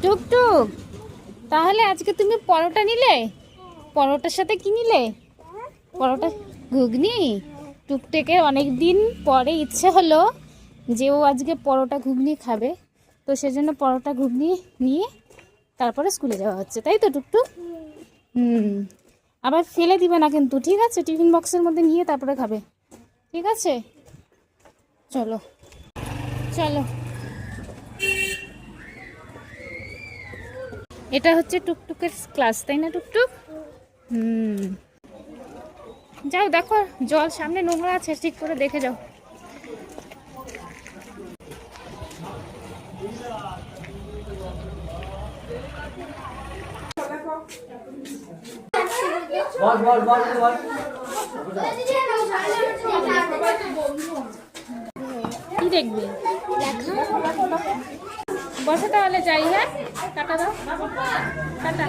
টুকটুক, তাহলে আজকে তুমি পরোটা নিলে? পরোটার সাথে কি নিলে? পরোটা, ঘুগনি। টুকটুকের অনেক দিন পরে ইচ্ছে হলো যে ও আজকে পরোটা ঘুগনি খাবে, তো সেজন্য পরোটা ঘুগনি নিয়ে তারপরে স্কুলে যাওয়া হচ্ছে, তাই তো টুকটুক? আবার ফেলে দিবে না কিন্তু, ঠিক আছে? টিফিন বক্সের মধ্যে নিয়ে তারপরে খাবে, ঠিক আছে? চলো চলো। এটা হচ্ছে টুকটুকের ক্লাস, তাই না টুকটুক? যাও দেখো, জল সামনে নোংরা আছে, ঠিক করে দেখে যাও। কি দেখবি? বসে তাহলে যাই, হ্যাঁ? টাটা দাও, টাটা।